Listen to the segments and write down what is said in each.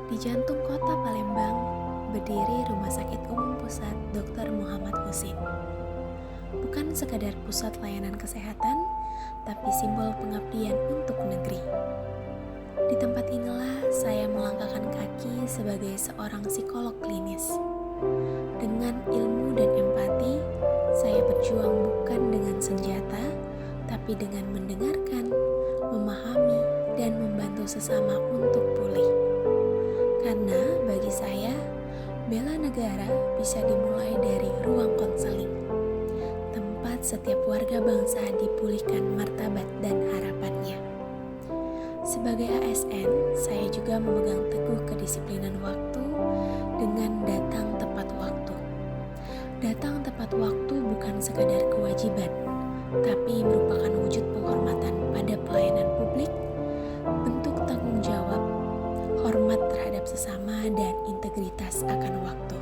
Di jantung kota Palembang, berdiri Rumah Sakit Umum Pusat Dr. Muhammad Husin. Bukan sekadar pusat layanan kesehatan, tapi simbol pengabdian untuk negeri. Di tempat inilah saya melangkahkan kaki sebagai seorang psikolog klinis. Dengan ilmu dan empati, saya berjuang bukan dengan senjata, tapi dengan mendengarkan, memahami, dan membantu sesama untuk pulih. Karena bagi saya, bela negara bisa dimulai dari ruang konseling, tempat setiap warga bangsa dipulihkan martabat dan harapannya. Sebagai ASN, saya juga memegang teguh kedisiplinan waktu dengan datang tepat waktu. Datang tepat waktu bukan sekadar kewajiban, tapi merupakan wujud penghormatan pada pelayanan publik, bentuk tanggung jawab, hormat terhadap sesama, dan integritas akan waktu.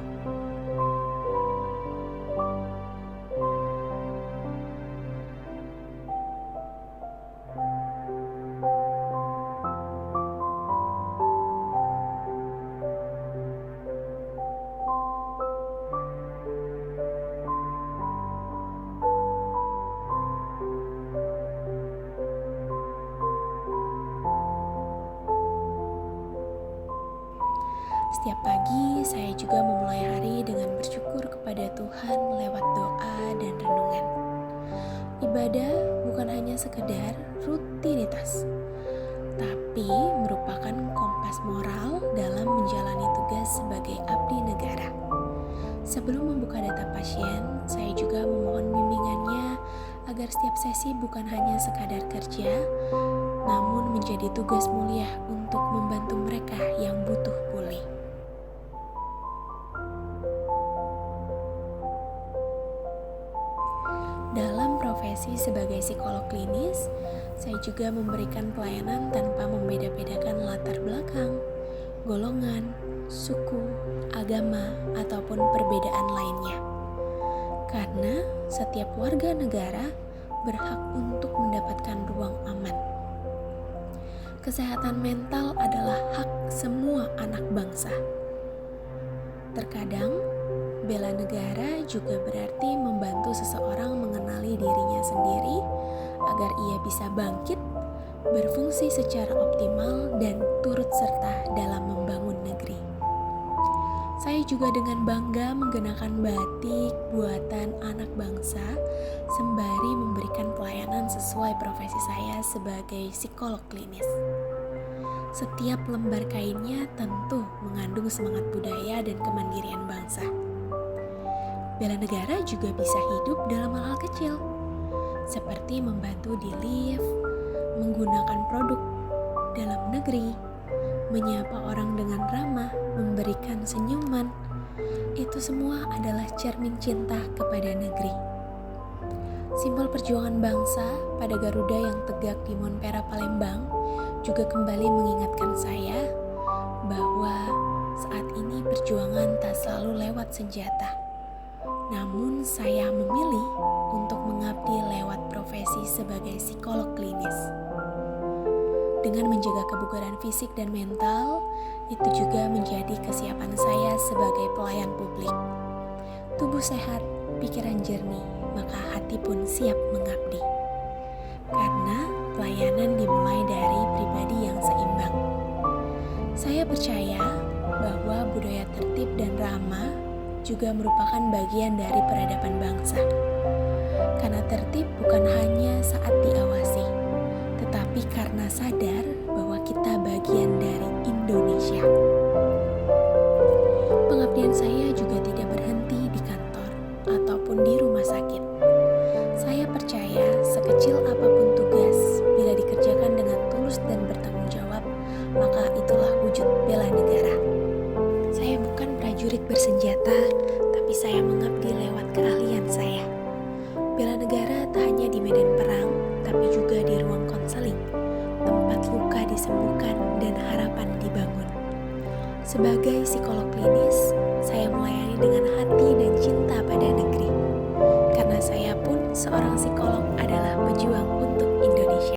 Setiap pagi, saya juga memulai hari dengan bersyukur kepada Tuhan lewat doa dan renungan. Ibadah bukan hanya sekedar rutinitas, tapi merupakan kompas moral dalam menjalani tugas sebagai abdi negara. Sebelum membuka data pasien, saya juga memohon bimbingannya agar setiap sesi bukan hanya sekadar kerja, namun menjadi tugas mulia untuk membantu mereka yang butuh pulih. Dalam profesi sebagai psikolog klinis, saya juga memberikan pelayanan tanpa membeda-bedakan latar belakang, golongan, suku, agama, ataupun perbedaan lainnya. Karena setiap warga negara berhak untuk mendapatkan ruang aman. Kesehatan mental adalah hak semua anak bangsa. Terkadang, bela negara juga berarti membantu seseorang mengenali dirinya sendiri agar ia bisa bangkit, berfungsi secara optimal, dan turut serta dalam membangun negeri. Saya juga dengan bangga menggunakan batik buatan anak bangsa sembari memberikan pelayanan sesuai profesi saya sebagai psikolog klinis. Setiap lembar kainnya tentu mengandung semangat budaya dan kemandirian bangsa. Bela negara juga bisa hidup dalam hal-hal kecil, seperti membantu di lift, menggunakan produk dalam negeri, menyapa orang dengan ramah, memberikan senyuman. Itu semua adalah cermin cinta kepada negeri. Simbol perjuangan bangsa pada Garuda yang tegak di Monpera Palembang juga kembali mengingatkan saya bahwa saat ini perjuangan tak selalu lewat senjata. Namun saya memilih untuk mengabdi lewat profesi sebagai psikolog klinis. Dengan menjaga kebugaran fisik dan mental, itu juga menjadi kesiapan saya sebagai pelayan publik. Tubuh sehat, pikiran jernih, maka hati pun siap mengabdi. Karena pelayanan dimulai dari pribadi yang seimbang. Saya percaya bahwa budaya tertib dan ramah juga merupakan bagian dari peradaban bangsa. Karena tertib bukan hanya saat diawasi, tetapi karena sadar bahwa kita bagian dari Indonesia. Pengabdian saya juga tidak berhenti di kantor ataupun di rumah sakit. Saya percaya sekecil apapun tugas, bila dikerjakan dengan tulus dan bertanggung jawab, maka itulah wujud bela negara. Saya bukan prajurit bersenjata, tapi saya mengabdi lewat keahlian saya. Bela negara tak hanya di medan perang, tapi juga di ruang konseling, tempat luka disembuhkan dan harapan dibangun. Sebagai psikolog klinis, saya melayani dengan hati dan cinta pada negeri. Karena saya pun seorang psikolog adalah pejuang